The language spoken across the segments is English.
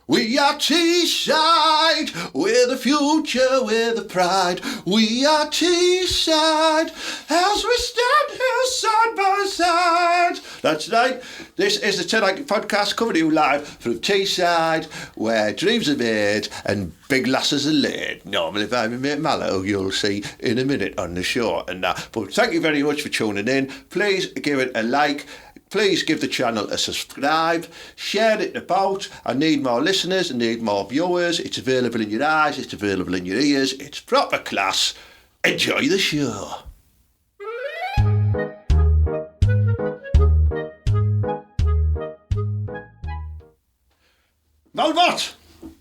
We are Teesside, we're the future, we're the pride. We are Teesside, as we stand here side by side. That's right, this is the Ted Hanky Podcast coming to you live from Teesside, where dreams are made and big lasses are laid. Normally by my mate Mallet, who you'll see in a minute on the show and that. But thank you very much for tuning in. Please give it a like. Please give the channel a subscribe, share it about. I need more listeners, I need more viewers. It's available in your eyes, it's available in your ears. It's proper class. Enjoy the show. Malbot!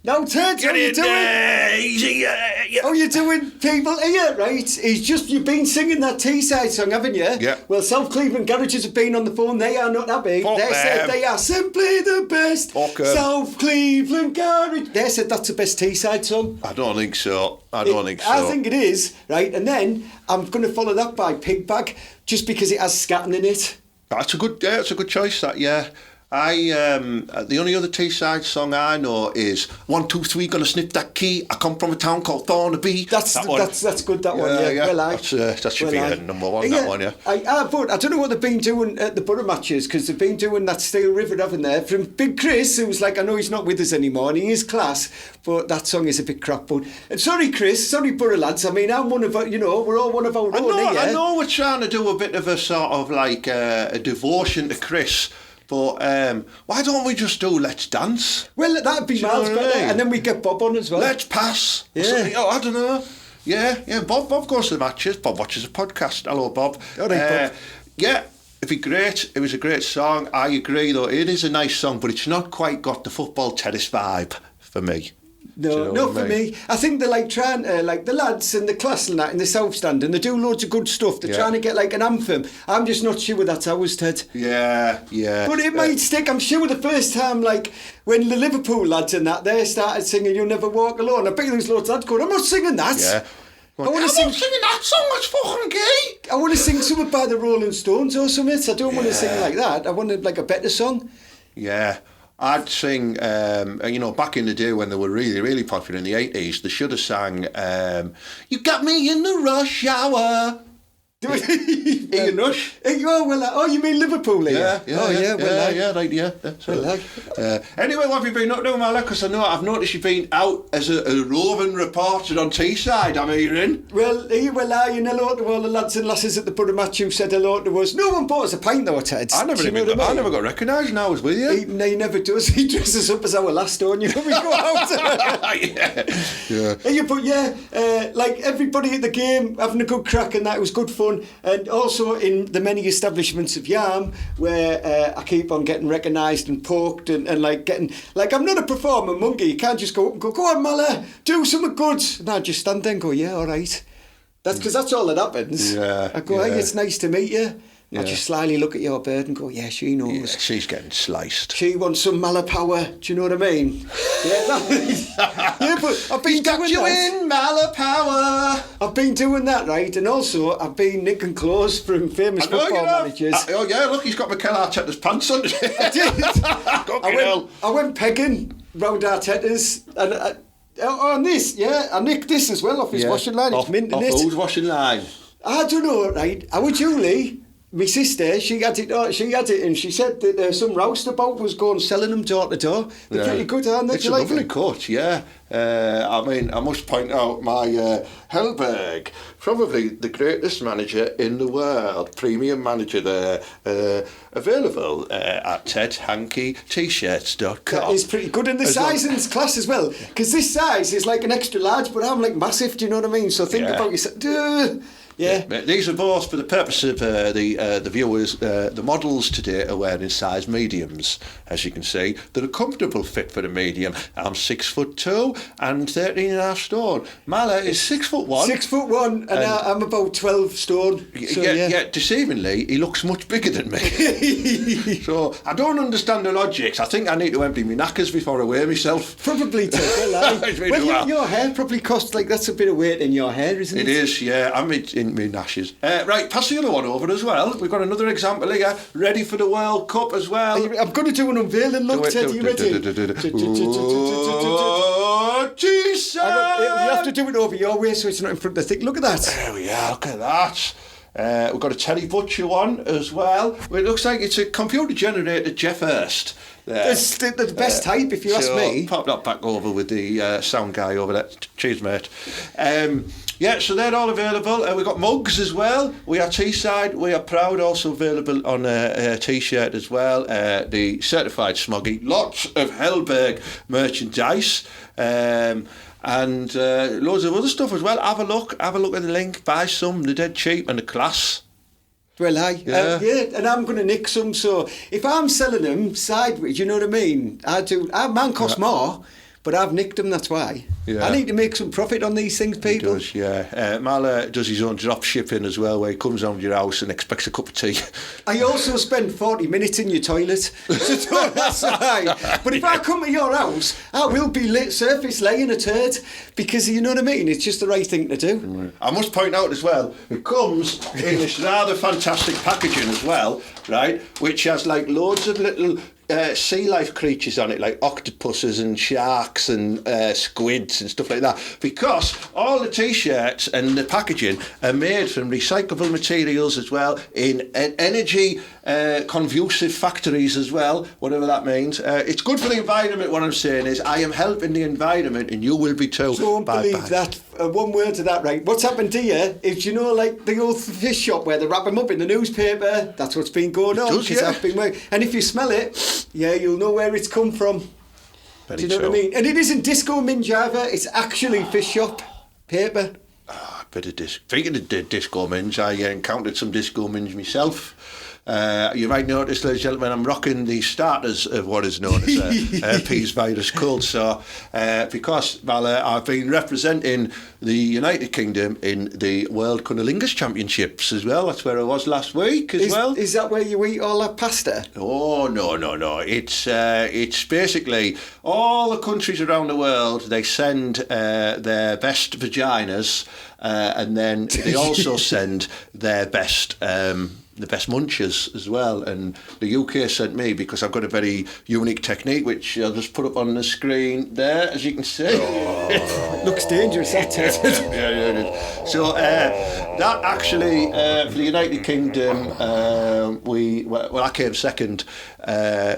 No, Ted, how you doing? Easy, How you doing, people? Here, right? You've been singing that Teesside song, haven't you? Yeah. Well, South Cleveland Garages have been on the phone. They are not happy. Fuck They said them. they are simply the best. Fuck 'em. South Cleveland Garage. They said that's the best Teesside song. I don't think so. I think it is, right? And then I'm going to follow that by Pigbag, just because it has scatting in it. That's a good choice, that, yeah. The only other Teesside song I know is 1, 2, 3, gonna snip that key. I come from a town called Thornaby. That's good. That one, yeah. Yeah. Well, that should be number one. That one, yeah. But I don't know what they've been doing at the Boro matches, because they've been doing that Steel River, haven't they? From Big Chris, who was like, I know he's not with us anymore, and he is class, but that song is a bit crap. But sorry, Chris, sorry, Boro lads. I mean, I'm one of we're all one of our own. I know we're trying to do a bit of a sort of like a devotion to Chris. But why don't we just do Let's Dance? Well, that'd be miles better. And then we get Bob on as well. Let's Pass. Yeah. Oh, I don't know. Yeah. Bob goes to the matches. Bob watches a podcast. Hello, Bob. All right, Bob. Yeah, it'd be great. It was a great song. I agree, though. It is a nice song, but it's not quite got the football tennis vibe for me. No, not for me. I think they're like trying to, like the lads in the class and that in the South Stand, and they do loads of good stuff. They're trying to get like an anthem. I'm just not sure that's ours, Ted. Yeah. But it might stick. I'm sure the first time, like when the Liverpool lads and that, they started singing "You'll Never Walk Alone." I bet there's loads of lads going, I'm not singing that. Yeah. I'm not singing that song, that's fucking gay. I want to sing something by the Rolling Stones or something. I don't want to sing like that. I want like a better song. Yeah. I'd sing, back in the day when they were really, really popular in the 80s, they should have sang, You Got Me in the Rush Hour. Ian Rush. You mean Liverpool, Yeah. Anyway, what have you been up to, Malek? Because I've noticed you've been out as a roving reporter on Teesside, I'm hearing. Well, and hello to all the lads and lasses at the Boro match who said hello to us. No one bought us a pint though, Ted. I never got recognised when I was with you. He never does. He dresses up as our last door, you when we go out. Like everybody at the game having a good crack and that. It was good fun. And also in the many establishments of Yarm where I keep on getting recognised and poked and like getting, like I'm not a performer monkey. You can't just go up and go on Mala, do something good. And I just stand there and go, yeah, all right. That's because that's all that happens. Yeah. I go, hey, it's nice to meet you. I just slyly look at your bird and go, yeah, she knows. Yeah, she's getting sliced. She wants some Mala power. Do you know what I mean? Yeah, but I've been doing that. In Mala power. I've been doing that, right? And also, I've been nicking clothes from famous football managers. Look, he's got Mikel Arteta's pants on. I did. I went pegging round Arteta's and on this, I nicked this as well off his washing line. It's mint in it. Off whose washing line? I don't know, right? Our Julie, my sister, she had it, and she said that some roustabout was going selling them door to door. They're pretty good, aren't they? It's a lovely cut, yeah. I must point out my Hellberg, probably the greatest manager in the world, premium manager there, available at tedhankyt-shirts.com. It's pretty good, and the sizing's class as well, because this size is like an extra large, but I'm like massive, do you know what I mean? So think about yourself. Yeah. These are both, for the purpose of the viewers, the models today are wearing size mediums, as you can see. They're a comfortable fit for the medium. I'm 6'2" and 13.5 stone. Mala is 6'1". 6'1", and I'm about 12 stone. So, yeah, deceivingly, he looks much bigger than me. So I don't understand the logics. I think I need to empty my knackers before I weigh myself. Probably, Ted. Your hair probably costs, like, that's a bit of weight in your hair, isn't it? It is, yeah. I'm in me nashes. Right, pass the other one over as well. We've got another example here. Ready for the World Cup as well. I'm going to do an unveiling look, Ted. Are you ready? Teesside! You have to do it over your way so it's not in front of the thing. Look at that. There we are, look at that. We've got a Terry Butcher one as well. It looks like it's a computer-generated Jeff Hurst. It's the best type, if you ask me. Pop that back over with the sound guy over there. Cheers, mate. Yeah, so they're all available. We've got mugs as well. We are Teesside. We are proud. Also available on a T-shirt as well. The certified smoggy. Lots of Hellberg merchandise. And loads of other stuff as well. Have a look at the link. Buy some. They're dead cheap and they're class. Well, and I'm going to nick some. So if I'm selling them sideways, you know what I mean? Mine costs more, but I've nicked them. That's why. Yeah. I need to make some profit on these things, people. He does, yeah. Mal does his own drop shipping as well, where he comes round your house and expects a cup of tea. I also spend 40 minutes in your toilet, so that's right. But if I come to your house, I will be surface laying a turd, because you know what I mean? It's just the right thing to do. I must point out as well, it comes in this rather fantastic packaging as well, right? Which has like loads of little sea life creatures on it, like octopuses and sharks and squids and stuff like that, because all the T-shirts and the packaging are made from recyclable materials as well, in energy conducive factories as well, whatever that means. It's good for the environment. What I'm saying is I am helping the environment, and you will be too. Don't believe that. One word to that, right? What's happened to you is, you know, like the old fish shop where they wrap them up in the newspaper. That's what's been going on. I've been and if you smell it, you'll know where it's come from. Do you know what I mean? And it isn't Disco Minge either. It's actually fish shop paper. Speaking of Disco Minge, I encountered some Disco Minge myself. You might notice, ladies and gentlemen, I'm rocking the starters of what is known as a herpes virus cult. So, because I've been representing the United Kingdom in the World Cunnilingus Championships as well. That's where I was last week as well. Is that where you eat all that pasta? Oh, no. It's basically all the countries around the world, they send their best vaginas, and then they also send their best... the best munchers as well, and the UK sent me because I've got a very unique technique, which I'll just put up on the screen there, as you can see. Looks dangerous, that Ted. Yeah. So that actually for the United Kingdom, I came second,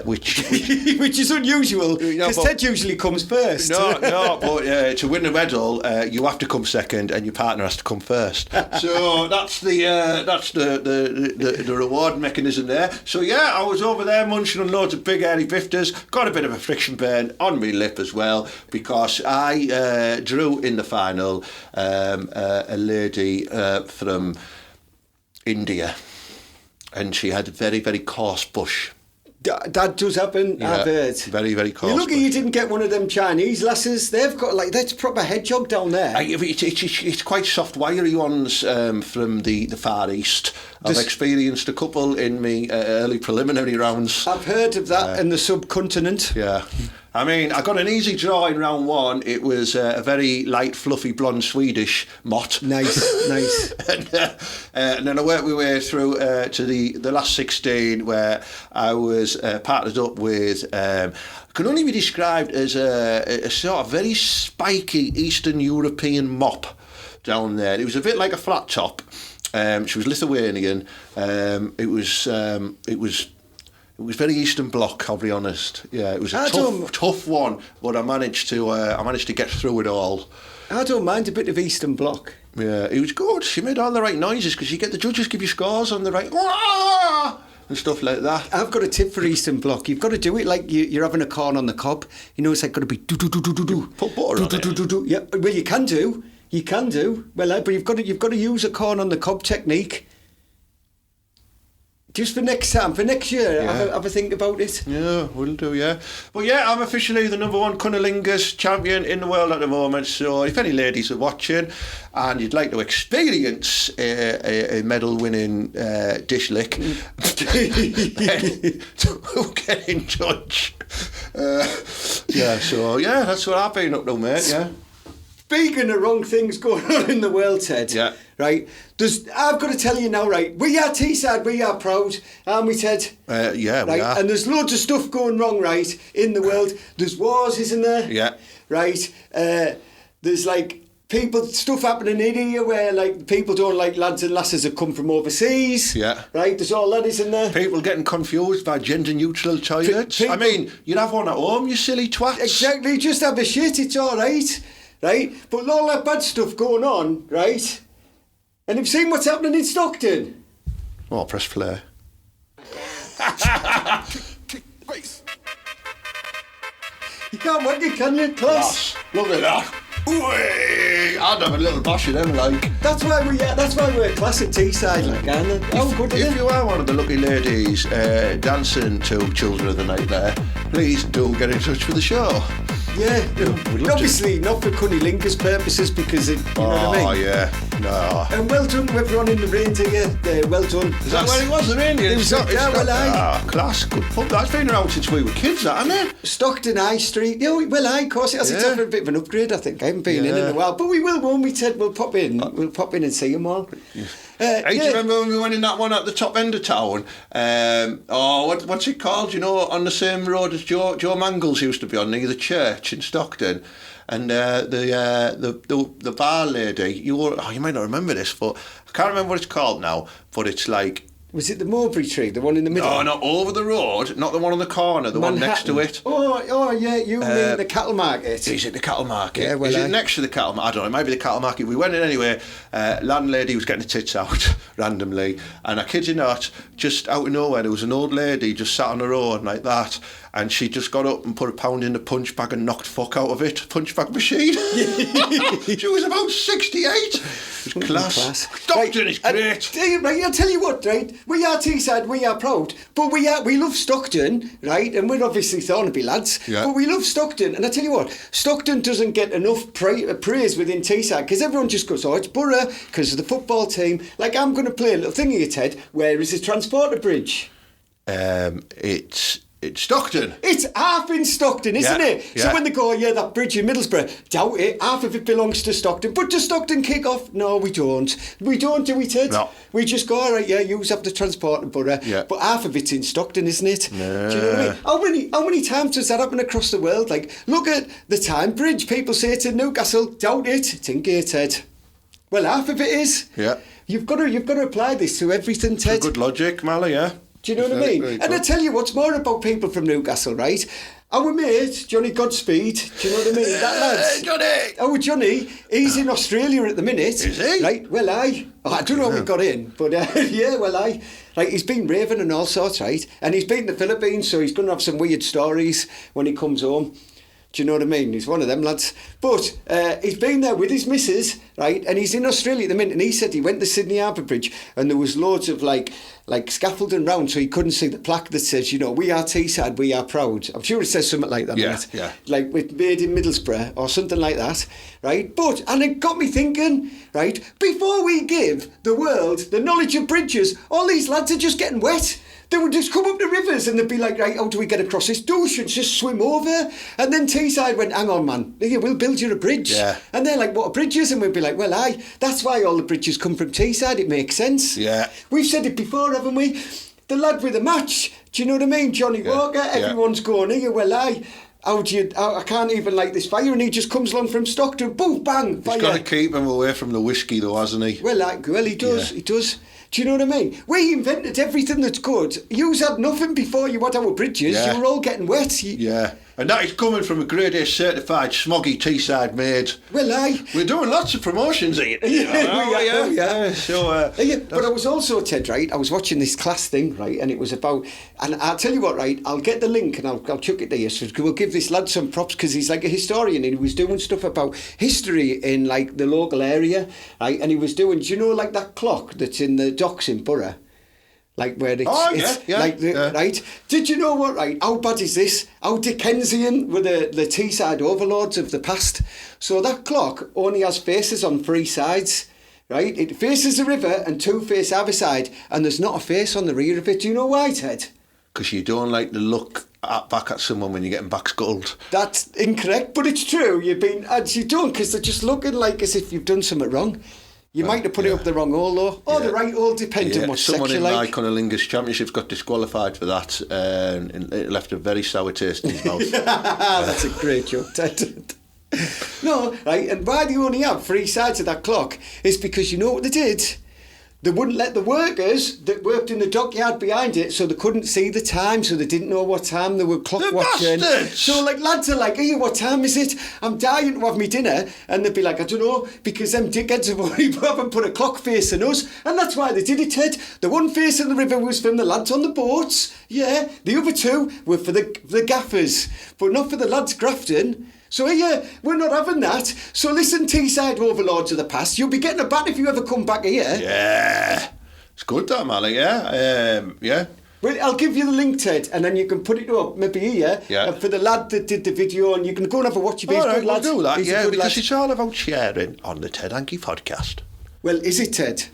which is unusual, because Ted usually comes first. No, but to win a medal, you have to come second, and your partner has to come first. So that's the reward mechanism there. So I was over there munching on loads of big hairy bifters, got a bit of a friction burn on my lip as well, because I drew in the final a lady from India, and she had a very, very coarse bush. That does happen, I've heard. Very, very coarse. You're lucky you didn't get one of them Chinese lasses. They've got that's proper hedgehog down there. It's quite soft wiry ones from the Far East. I've experienced a couple in me early preliminary rounds. I've heard of that in the subcontinent. Yeah. I mean, I got an easy draw in round one. It was a very light, fluffy, blonde Swedish mott. Nice. And then I worked my way through to the last 16, where I was partnered up with... can only be described as a sort of very spiky Eastern European mop down there. It was a bit like a flat top. She was Lithuanian. It was very Eastern Bloc, I'll be honest. Yeah, it was a tough one, but I managed to get through it all. I don't mind a bit of Eastern Bloc. Yeah, it was good. She made all the right noises, because you get the judges give you scores on the right and stuff like that. I've got a tip for Eastern Bloc. You've got to do it like you're having a corn on the cob. You know, it's like got to be do do do do do do. Put butter on it. Yeah, well, you can do. Well, but you've got to use a corn on the cob technique. Just for next time, for next year, have a think about it. Yeah, will do, yeah. But I'm officially the #1 cunnilingus champion in the world at the moment. So if any ladies are watching and you'd like to experience a medal-winning dish lick, then get in touch. That's what I've been up to, mate, yeah. Speaking of wrong things going on in the world, Ted. Yeah. Right. I've got to tell you now, right? We are Teesside, we are proud, aren't we, Ted? Yeah, right? we are. And there's loads of stuff going wrong, right, in the world. There's wars, isn't there? Yeah. Right. There's like stuff happening in here where like people don't like lads and lasses that come from overseas. Yeah. Right. There's all that, isn't there? People getting confused by gender-neutral toilets. I mean, you'd have one at home, you silly twats. Exactly. Just have a shit. It's all right. Right. But all that bad stuff going on, right? And you've seen what's happening in Stockton. Oh, press play. You can't work it, can you? Class. Look at that. Ooh, I'd have a little bash of them, like. That's why we're class at Teesside, like, aren't they? Oh, good. If you are one of the lucky ladies dancing to Children of the Night there, please do get in touch with the show. Yeah, we'd love obviously not for cunnilingus purposes because you know what I mean? Oh, yeah, no. And well done to everyone in the reindeer. Well done. Is that where he was, the reindeer? It was class, good pub. That's been around since we were kids, that, hasn't it? Stockton High Street. Yeah, of course it has. It's had a bit of an upgrade, I think. I haven't been in a while. But we will, won't we, Ted? We'll pop in. We'll pop in and see them all. Hey, do you remember when we went in that one at the top end of town? What's it called? You know, on the same road as Joe Mangles used to be on, near the church in Stockton. And the bar lady, you might not remember this, but I can't remember what it's called now, but it's like... Was it the mulberry tree, the one in the middle? No, not over the road, not the one on the corner, the one next to it. Oh yeah, you mean the cattle market? Is it the cattle market? Yeah, well, is it next to the cattle market? I don't know, it might be the cattle market. We went in anyway, landlady was getting her tits out randomly, and I kid you not, just out of nowhere, there was an old lady just sat on the road like that, and she just got up and put a pound in the punch bag and knocked fuck out of it. Punch bag machine. She was about 68. It was class. Stockton is great. Right, I'll tell you what, right? We are Teesside, we are proud, but we love Stockton, right? And we're obviously Thornaby lads, but we love Stockton. And I tell you what, Stockton doesn't get enough praise within Teesside because everyone just goes, oh, it's Boro because of the football team. Like, I'm going to play a little thing here, Ted. Where is the transporter bridge? It's Stockton. It's half in Stockton, isn't it? Yeah. So when they go, that bridge in Middlesbrough, doubt it, half of it belongs to Stockton. But does Stockton kick off? No, we don't. We don't, do we, Ted? No. We just go, all right, you have the transport and Boro. Yeah. But half of it's in Stockton, isn't it? Yeah. Do you know what I mean? How many times does that happen across the world? Like, look at the Tyne Bridge. People say it's in Newcastle. Doubt it. It's in Gateshead. Well, half of it is. Yeah. You've got to apply this to everything, Ted. Good logic, Mally, yeah. Do you know what I mean? And I tell you what's more about people from Newcastle, right? Our mate, Johnny Godspeed, do you know what I mean? That lad. Johnny! Oh, Johnny, he's in Australia at the minute. Is he? Right, well, I don't know how we got in, but Like, he's been raving and all sorts, right? And he's been in the Philippines, so he's going to have some weird stories when he comes home. Do you know what I mean? He's one of them lads. But he's been there with his missus, right? And he's in Australia at the minute. And he said he went to Sydney Harbour Bridge and there was loads of like scaffolding round so he couldn't see the plaque that says, you know, we are Teesside, we are proud. I'm sure it says something like that. Yeah. Like with made in Middlesbrough or something like that, right? And it got me thinking, right? Before we give the world the knowledge of bridges, all these lads are just getting wet. They would just come up the rivers and they'd be like, right, how do we get across this douche and just swim over? And then Teesside went, hang on, man, we'll build you a bridge. Yeah. And they're like, what, bridges? And we'd be like, well, that's why all the bridges come from Teesside. It makes sense. Yeah. We've said it before, haven't we? The lad with the match, do you know what I mean? Johnny Walker, everyone's going, here, well, I can't even light this fire, and he just comes along from Stockton, boom, bang, fire. He's got to keep him away from the whiskey, though, hasn't he? Well, he does. He does. Do you know what I mean? We invented everything that's good. You had nothing before you had our bridges. Yeah. You were all getting wet. Yeah. And that is coming from a grade A certified smoggy Teesside maid. Well, we're doing lots of promotions here. Yeah. So, but I was also, Ted, right, I was watching this class thing, right, and it was about, and I'll tell you what, right, I'll get the link and I'll chuck it to you, so we'll give this lad some props because he's like a historian and he was doing stuff about history in like the local area, right, and he was doing, do you know, like that clock that's in the docks in Boro? Like where it's right? Did you know what, right? How bad is this? How Dickensian were the Teesside overlords of the past? So that clock only has faces on 3 sides, right? It faces the river and 2 face either side, and there's not a face on the rear of it. Do you know why, Ted? because you don't like to look back at someone when you're getting back-skulled. That's incorrect, but it's true. You've been, as you don't, because they're just looking like as if you've done something wrong. You might have put it up the wrong hole, though. Or the right hole, depending on what sex you like. Someone in my Cunnilingus Championships got disqualified for that, and it left a very sour taste in his mouth. That's a great joke, Ted. No, right, and why they only have 3 sides of that clock is because you know what they did? They wouldn't let the workers that worked in the dockyard behind it, so they couldn't see the time, so they didn't know what time they were clock watching. Bastards! So like lads are like, hey, what time is it? I'm dying to have me dinner. And they'd be like, I don't know, because them dickheads have already haven't put a clock facing us. And that's why they did it, Ted. The one facing the river was from the lads on the boats. Yeah, the other 2 were for the gaffers, but not for the lads grafting. So yeah, we're not having that. So listen, Teesside overlords of the past, you'll be getting a bat if you ever come back here. Yeah, it's good that, Mally. Yeah. Well, I'll give you the link, Ted, and then you can put it up maybe here for the lad that did the video, and you can go and have a watch of his. All right, we'll do that. Yeah, because it's all about sharing on the Ted Hanky Podcast. Well, is it, Ted?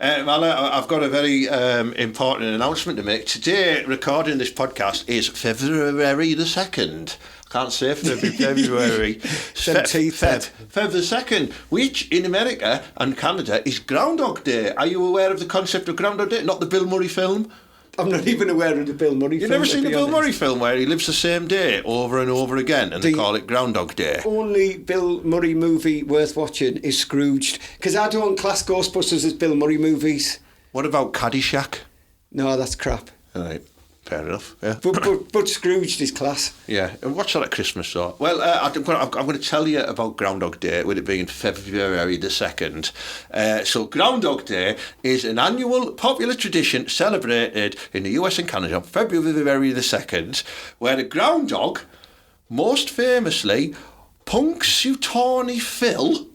Well, I've got a very important announcement to make. Today, recording this podcast is February the 2nd. I can't say February. Feb the 2nd, which in America and Canada is Groundhog Day. Are you aware of the concept of Groundhog Day? Not the Bill Murray film? I'm not even aware of the Bill Murray film. You've never seen the Bill Murray film where he lives the same day over and over again and they call it Groundhog Day? Only Bill Murray movie worth watching is Scrooged, because I don't class Ghostbusters as Bill Murray movies. What about Caddyshack? No, that's crap. All right. Fair enough, yeah. But Scrooged is class. Yeah, and what's that at Christmas, though? Well, I'm going to tell you about Groundhog Day, with it being February the 2nd. So Groundhog Day is an annual popular tradition celebrated in the US and Canada on February the 2nd, where the groundhog, most famously, Punxsutawney Phil,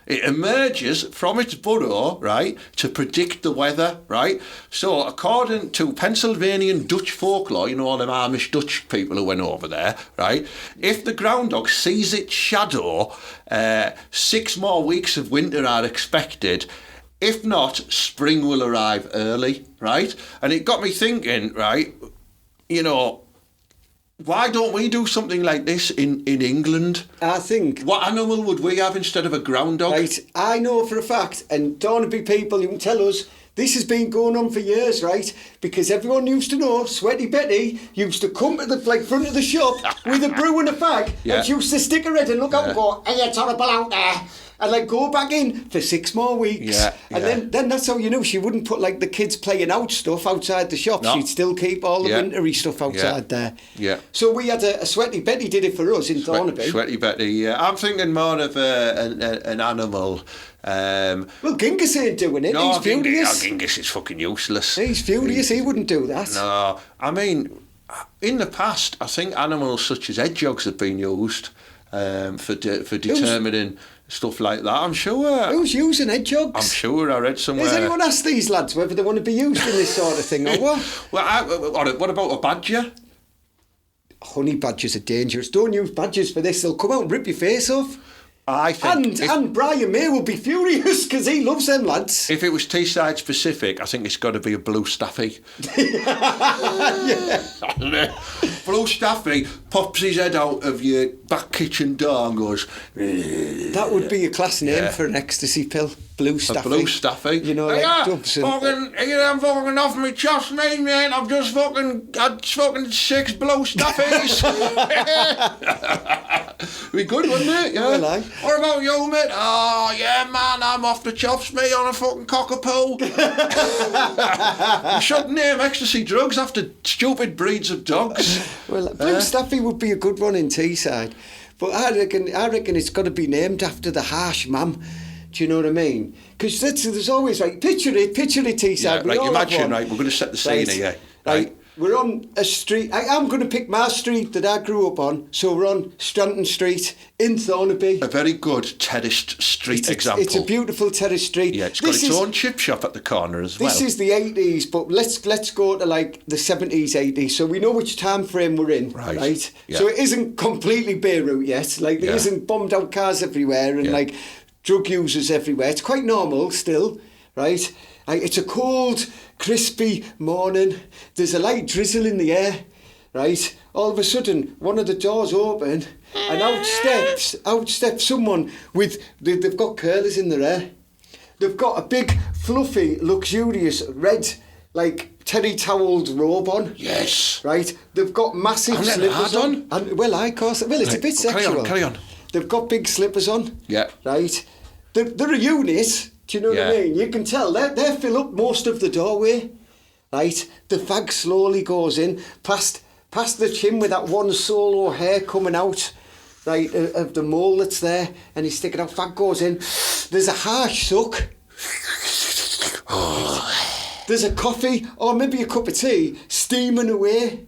it emerges from its burrow, right, to predict the weather, right? So, according to Pennsylvanian Dutch folklore, you know, all them Amish Dutch people who went over there, right? If the groundhog sees its shadow, 6 more weeks of winter are expected. If not, spring will arrive early, right? And it got me thinking, right, you know, why don't we do something like this in England? I think. What animal would we have instead of a groundhog? Right, I know for a fact, and Dornaby people, you can tell us, this has been going on for years, right? Because everyone used to know Sweaty Betty used to come to the front of the shop with a brew and a fag, and she used to stick her head and look out and go, hey, it's horrible out there. And go back in for 6 more weeks. And then that's how you know she wouldn't put the kids playing out stuff outside the shop. No. She'd still keep all the wintry stuff outside there. Yeah. So we had a Sweaty Betty did it for us in Dornaby. Sweaty Betty, yeah. I'm thinking more of an animal. Well, Genghis ain't doing it. No, he's furious. Genghis is fucking useless. He's furious. He wouldn't do that. No, I mean, in the past, I think animals such as hedgehogs have been used for determining stuff like that, I'm sure. Who's using hedgehogs? I'm sure I read somewhere. Has anyone asked these lads whether they want to be used in this sort of thing or what? Well, what about a badger? Honey badgers are dangerous. Don't use badgers for this. They'll come out and rip your face off. I think and Brian May will be furious because he loves them lads. If it was Teesside specific, I think it's got to be a blue staffy. Blue staffy pops his head out of your back kitchen door and goes. That would be a class name for an ecstasy pill. Blue staffy. A blue staffy. You know, Dobson. I'm fucking off my chops, mate. I've just had 6 blue staffies. Be good, wouldn't it? Yeah. Well, what about you, mate? Oh, yeah, man, I'm off the chops, mate, on a fucking cockapoo. You shouldn't name ecstasy drugs after stupid breeds of dogs. Well, blue staffy would be a good one in Teesside. But I reckon it's got to be named after the harsh mum. Do you know what I mean? Because there's always, picture it, Teesside. Yeah, right, imagine, right, we're going to set the scene here. Right. We're on a street. I'm going to pick my street that I grew up on. So we're on Stockton Street in Thornaby. A very good terraced street example. It's a beautiful terraced street. Yeah, it's got its own chip shop at the corner as well. This is the 80s, but let's go to the 70s, 80s. So we know which time frame we're in, right? Yeah. So it isn't completely Beirut yet. There isn't bombed out cars everywhere and drug users everywhere. It's quite normal still, right? It's a cold, crispy morning. There's a light drizzle in the air, right? All of a sudden, one of the doors open, and out steps someone with, they've got curlers in their hair. They've got a big, fluffy, luxurious red, like terry towelled robe on. Yes. Right? They've got massive slippers on. And, well, it's a bit sexual. Carry on. They've got big slippers on. Yeah. Right? They're a unit. Do you know what I mean? You can tell. They fill up most of the doorway. Right? The fag slowly goes in, past the chin with that one solo hair coming out, right, of the mole that's there, and he's sticking out. Fag goes in. There's a harsh suck. There's a coffee, or maybe a cup of tea, steaming away.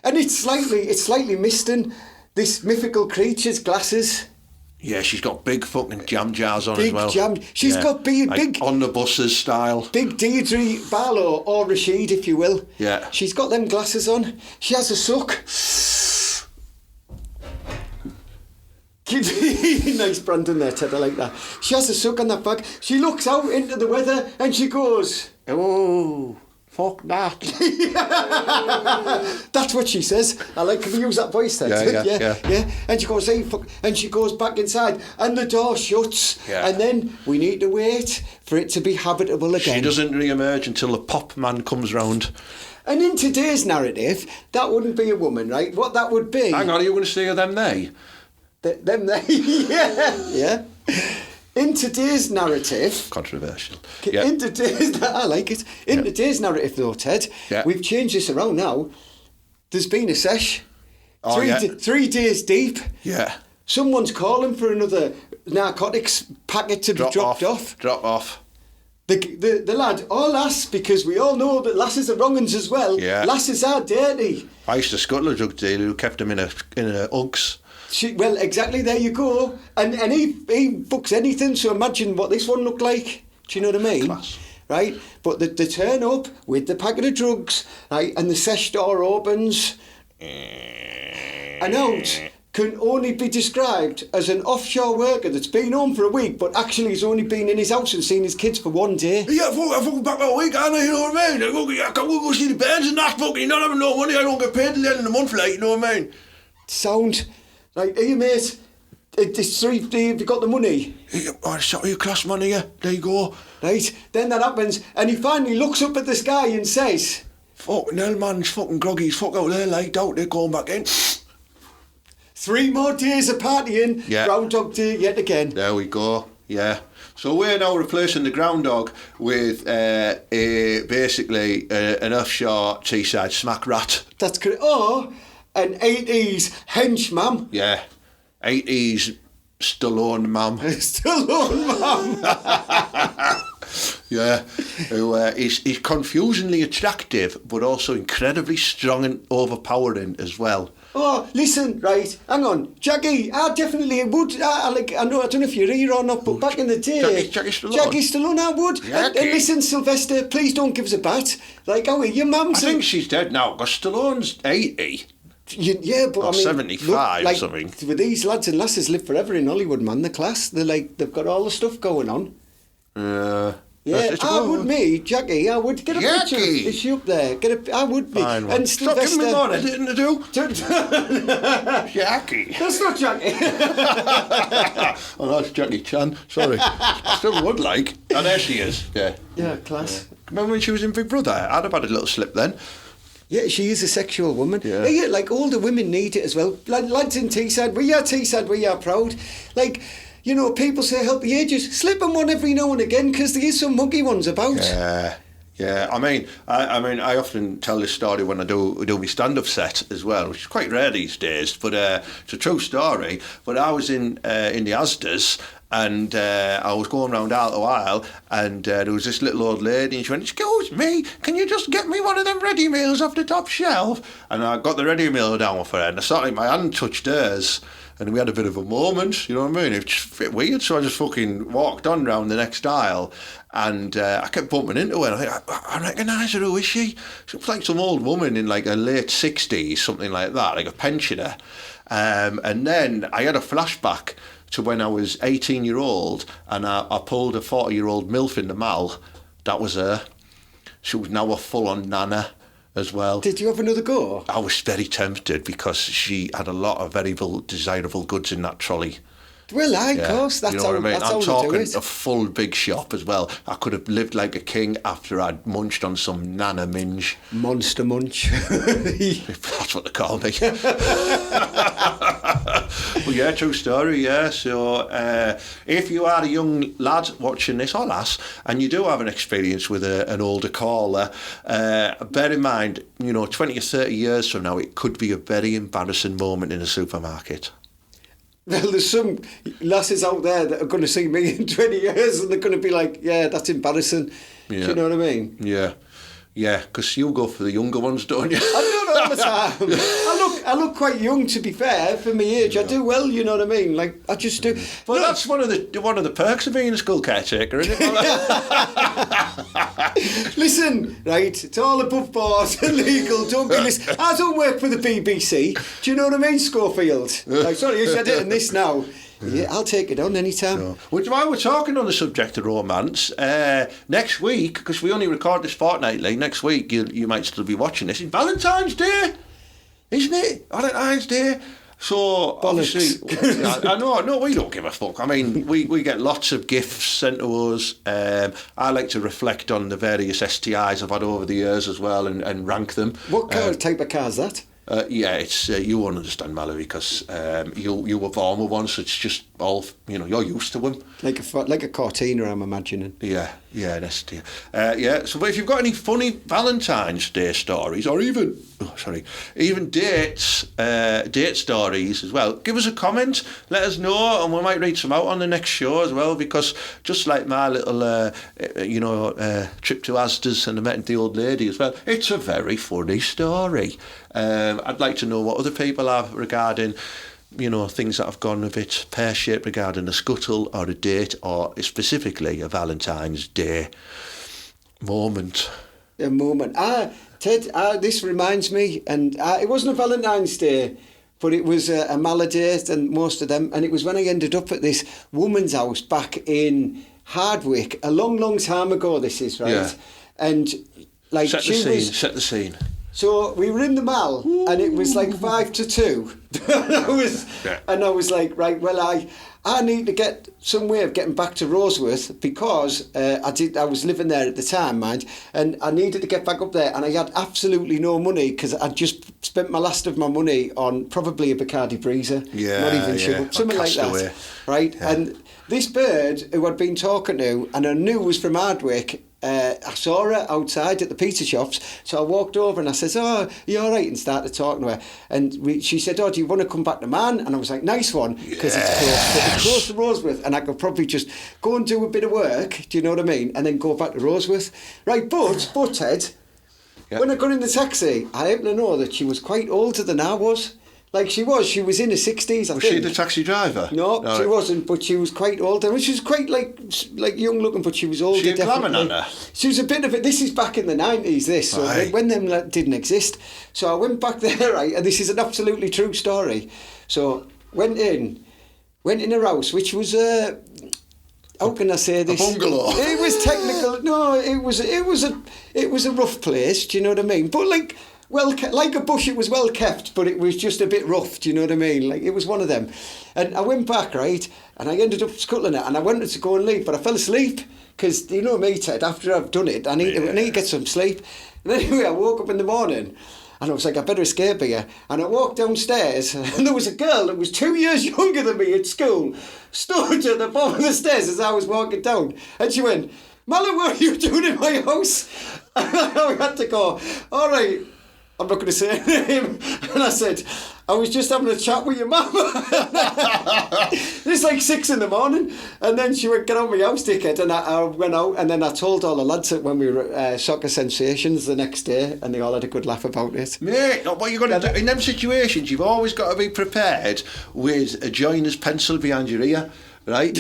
And it's slightly misting this mythical creature's glasses. Yeah, she's got big fucking jam jars on as well. She's got big on the buses style. Big Deirdre Barlow, or Rashid, if you will. Yeah. She's got them glasses on. She has a suck. Nice Brandon there, Ted, I like that. She has a suck on that bag. She looks out into the weather and she goes, "Oh, fuck that." That's what she says. I like, can we use that voice then? Yeah. And she goes, "Hey, fuck," and she goes back inside and the door shuts. Yeah. And then we need to wait for it to be habitable again. She doesn't re-emerge until the pop man comes round. And in today's narrative, that wouldn't be a woman, right? What that would be... Hang on, are you going to say them they? Them they, yeah. In today's narrative... Controversial. In today's... I like it. In today's narrative, though, Ted, we've changed this around now. There's been a sesh. 3 days deep. Yeah. Someone's calling for another narcotics packet to be dropped off. Drop off. The lad, or lass, because we all know that lasses are wrong-uns as well. Yeah. Lasses are dirty. I used to scuttle a drug dealer who kept them in a Uggs. Well, exactly, there you go. And he books anything, so imagine what this one looked like. Do you know what I mean? Class. Right? But they turn up with the packet of drugs, right, and the sesh door opens. And out can only be described as an offshore worker that's been home for a week, but actually he's only been in his house and seen his kids for 1 day. Yeah, I fucking back a week, and you know what I mean? I can go see the bairns and that, fucking not having no money, I don't get paid till the end of the month, like, you know what I mean? Sound. Right, hey mate, it's 3 days, have you got the money? Oh, shot your class money, yeah, there you go. Right, then that happens, and he finally looks up at the sky and says... Fucking hell, man, he's fucking groggy, he's fucking out there, like, out there, going back in. 3 more days of partying, Groundhog Day yet again. There we go, yeah. So we're now replacing the Groundhog with basically an offshore Teesside smack rat. That's correct. Or an 80s henchman. Yeah, 80s Stallone mum. Stallone mum. Yeah, who is confusingly attractive, but also incredibly strong and overpowering as well. Oh, listen, right, hang on. Jackie, I definitely would. I don't know if you're here or not, but back in the day... Jackie Stallone? Jackie Stallone, I would. And listen, Sylvester, please don't give us a bat. Like, oh, your mum's... I think she's dead now, because Stallone's 80. Yeah, but or 75 look, something. With these lads and lasses live forever in Hollywood, man. The class, they've got all the stuff going on. Yeah, I would me, Jackie. I would get a picture. Is she up there? I would be. Fine, and stop giving me more. I didn't do. Jackie. That's not Jackie. Oh, that's Jackie Chan. Sorry. Still would like. Oh, there she is. Yeah. Yeah, class. Remember when she was in Big Brother? I'd have had a little slip then. Yeah, she is a sexual woman. Yeah, like older women need it as well. Lads in Teesside, we are proud. Like, you know, people say help the ages. Slip them one every now and again, because there is some muggy ones about. Yeah. I mean, I often tell this story when I do my stand-up set as well, which is quite rare these days. But it's a true story. But I was in the Asda's, and I was going around out a while, and there was this little old lady, and she went, "Excuse me, can you just get me one of them ready meals off the top shelf?" And I got the ready meal down for her, and suddenly my hand touched hers. And we had a bit of a moment, you know what I mean? It was just a bit weird, so I just fucking walked on round the next aisle, and I kept bumping into her. And I recognise her, who is she? She looks like some old woman in like her late 60s, something like that, like a pensioner. And then I had a flashback to when I was 18-year-old, and I pulled a 40-year-old MILF in the mal. That was her. She was now a full-on nana as well. Did you have another go? I was very tempted because she had a lot of very desirable goods in that trolley. Well, of course, that's you know how, what I mean? that's I'm how talking we do it. a full big shop as well. I could have lived like a king after I'd munched on some nana minge. Monster munch. If that's what they call me. Well, yeah, true story, yeah. So if you are a young lad watching this, or lass, and you do have an experience with an older caller, bear in mind, 20 or 30 years from now, it could be a very embarrassing moment in a supermarket. Well, there's some lasses out there that are going to see me in 20 years and they're going to be like, yeah, that's embarrassing. Yeah. Do you know what I mean? Yeah. Yeah, because you go for the younger ones, don't you? I do it all the time. I look quite young, to be fair, for my age. Yeah. I do well, you know what I mean? Like, I just do. Well, that's one of the perks of being a school caretaker, isn't it? Listen, right, it's all above board, illegal, don't be listening. I don't work for the BBC. Do you know what I mean, Schofield? Like, sorry, you said it in this now. Yeah, I'll take it on anytime. So, while we're talking on the subject of romance, next week, because we only record this fortnightly, next week you might still be watching this, it's Valentine's Day, isn't it? Valentine's Day. So, bollocks. Obviously, I know, no, we don't give a fuck. I mean, we get lots of gifts sent to us. I like to reflect on the various STIs I've had over the years as well and rank them. What type of car is that? Yeah, it's you won't understand, Mallory, because you were born with one, so it's just all you're used to them. Like a Cortina, I'm imagining. Yeah, that's dear. Yeah. So, if you've got any funny Valentine's Day stories, or even date stories as well, give us a comment. Let us know, and we might read some out on the next show as well. Because just like my little trip to Asda's and I met the old lady as well, it's a very funny story. I'd like to know what other people have regarding, things that have gone a bit pear-shaped regarding a scuttle or a date or specifically a Valentine's Day moment. A moment. Ted, this reminds me, and it wasn't a Valentine's Day, but it was a malady and most of them, and it was when I ended up at this woman's house back in Hardwick a long, long time ago, this is, right? Yeah. And like set the scene. So we were in the mall, and it was like 5 to 2. And I was like, right, well, I need to get some way of getting back to Roseworth because I was living there at the time, mind, and I needed to get back up there, and I had absolutely no money because I'd just spent my last of my money on probably a Bacardi Breezer. Yeah, not even sure, something like that, away. Right? Yeah. And this bird who I'd been talking to, and I knew was from Hardwick. I saw her outside at the pizza shops, so I walked over and I said, "Oh, you all right?" and started talking to her. And she said, "Oh, do you want to come back to Man?" And I was like, "Nice one," because it's close to Roseworth, and I could probably just go and do a bit of work. Do you know what I mean? And then go back to Roseworth, right? But Ted, when I got in the taxi, I happened to know that she was quite older than I was. Like she was in her 60s, I think. Was she the taxi driver? No, she wasn't, but she was quite older. I mean, she was quite like young looking, but she was older. She a glamour nana? She was a bit of it. This is back in the 90s, this, so when them didn't exist. So I went back there, right, and this is an absolutely true story. So went in her house, which was how can I say this? A bungalow. It was technical. No, it was a rough place. Do you know what I mean? But like a bush, it was well kept, but it was just a bit rough, do you know what I mean? Like, it was one of them. And I went back, right, and I ended up scuttling it, and I wanted to go and leave, but I fell asleep, because, you know me, Ted, after I've done it, I need to get some sleep. And anyway, I woke up in the morning, and I was like, I better escape here. And I walked downstairs, and there was a girl that was 2 years younger than me at school, stood at the bottom of the stairs as I was walking down, and she went, "Malin, what are you doing in my house?" And I had to go, all right, I'm not going to say her name. And I said, "I was just having a chat with your mum." It's like 6 in the morning. And then she went, "Get out of my house, dickhead." And I went out, and then I told all the lads that when we were soccer sensations the next day, and they all had a good laugh about it. Mate, what you got to do in them situations, you've always got to be prepared with a joiner's pencil behind your ear. right?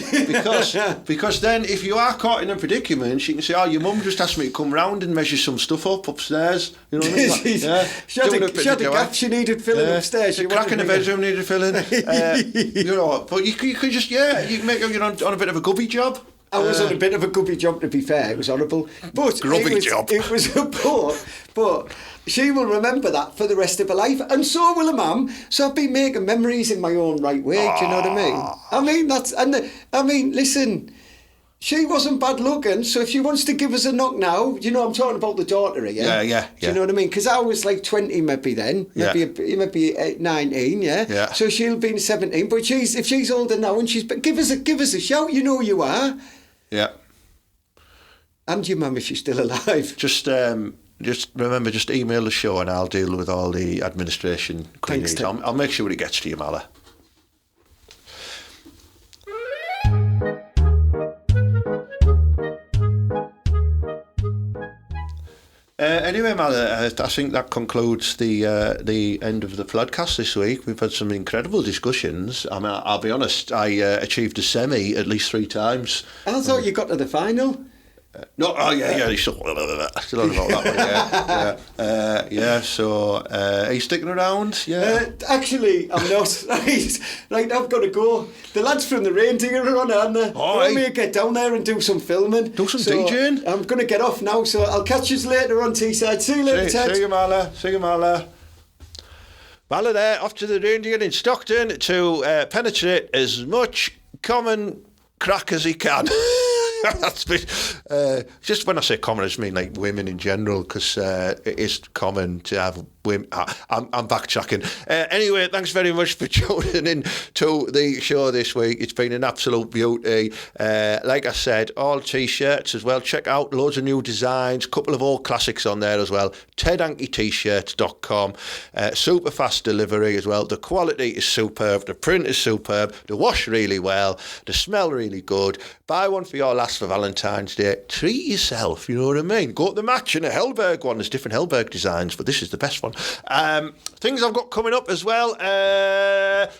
Because then if you are caught in a predicament, you can say, oh, your mum just asked me to come round and measure some stuff up upstairs. You know what I mean? Yeah. She had a gap she needed filling upstairs. A crack in the bedroom needed filling. But you could just, you can make you're on a bit of a gubby job. I was on a bit of a gubby job, to be fair. It was horrible. But it was a but she will remember that for the rest of her life, and so will her mum. So I've been making memories in my own right way. Do you know what I mean? Listen, she wasn't bad looking, so if she wants to give us a knock now, I'm talking about the daughter here. Yeah. Do you know what I mean? Because I was like 20 maybe then, maybe 19, yeah. So she'll be 17, but if she's older now, and give us a shout. You know you are. Yeah. And your mum if she's still alive. Just remember, just email the show and I'll deal with all the administration queries. I'll make sure it gets to you, Mala. Anyway, Mala, I think that concludes the end of the podcast this week. We've had some incredible discussions. I mean, I'll be honest, I achieved a semi at least 3 times. I thought you got to the final. You still about that one, so are you sticking around? Yeah. Actually, I'm not. Right, I've got to go. The lads from the Reindeer are on, aren't they? Want me to get down there and do some filming. Do some DJing. I'm going to get off now, so I'll catch you later on Teesside. See you later, Ted. See you, Marla. Marla there, off to the Reindeer in Stockton to penetrate as much common crack as he can. That's just when I say common, I just mean like women in general, because it is common to have women. I'm backtracking. Anyway, thanks very much for tuning in to the show this week. It's been an absolute beauty. Like I said, all T-shirts as well. Check out loads of new designs, couple of old classics on there as well. tedhankycomedy.com. Super fast delivery as well. The quality is superb. The print is superb. They wash really well. They smell really good. Buy one for your lass for Valentine's Day. Treat yourself, you know what I mean? Go to the match in a Hellberg one. There's different Hellberg designs, but this is the best one. Things I've got coming up as well.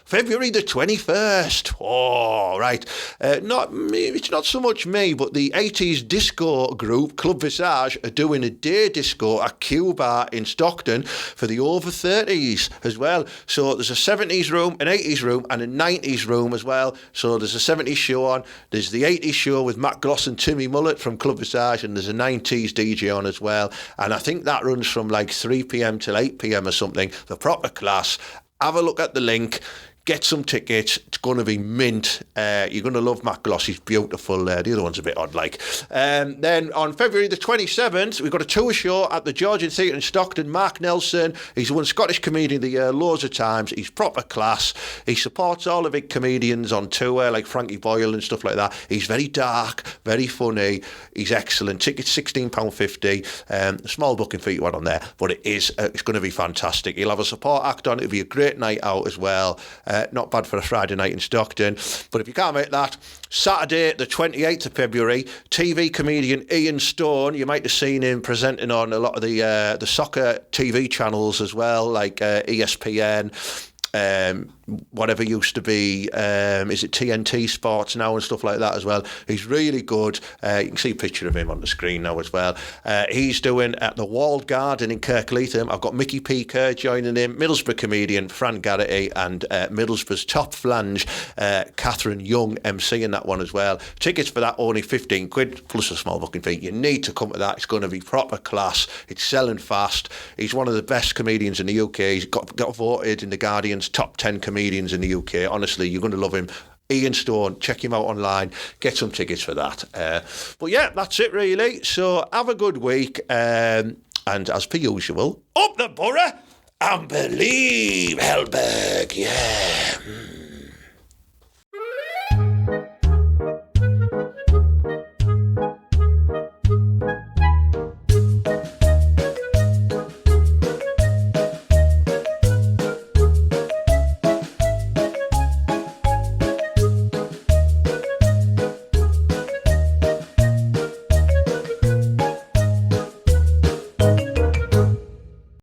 February the 21st. Oh, right. It's not so much me, but the 80s disco group, Club Visage, are doing a day disco at Q Bar in Stockton for the over 30s as well. So there's a 70s room, an 80s room, and a 90s room as well. So there's a 70s show on. There's the 80s show with Matt Gloss and Timmy Mullet from Club Visage, and there's a 90s DJ on as well. And I think that runs from like 3 p.m. till 8 p.m. or something. The proper class. Have a look at the link. Get some tickets. It's going to be mint. You're going to love Matt Gloss. He's beautiful. The other one's a bit odd, like. Then on February the 27th, we've got a tour show at the Georgian Theatre in Stockton. Mark Nelson, he's won Scottish Comedian of the Year loads of times. He's proper class. He supports all the big comedians on tour, like Frankie Boyle and stuff like that. He's very dark, very funny. He's excellent. Tickets £16.50. Small booking fee on there, but it's going to be fantastic. He'll have a support act on. It'll be a great night out as well. Not bad for a Friday night in Stockton. But if you can't make that, Saturday the 28th of February, TV comedian Ian Stone, you might have seen him presenting on a lot of the soccer TV channels as well, like ESPN, whatever used to be, is it TNT Sports now and stuff like that as well. He's really good. You can see a picture of him on the screen now as well. He's doing at the Walled Garden in Kirkleatham. I've got Mickey P. Kerr joining him, Middlesbrough comedian Fran Garrity, and Middlesbrough's top flange, Catherine Young, emceeing that one as well. Tickets for that only £15 plus a small booking fee. You need to come to that. It's going to be proper class. It's selling fast. He's one of the best comedians in the UK. He's got voted in the Guardian's top 10 comedians in the UK. Honestly, you're going to love him. Ian Stone, check him out online, get some tickets for that. But yeah, that's it really. So have a good week, and as per usual, up the Boro and believe Hellberg, yeah.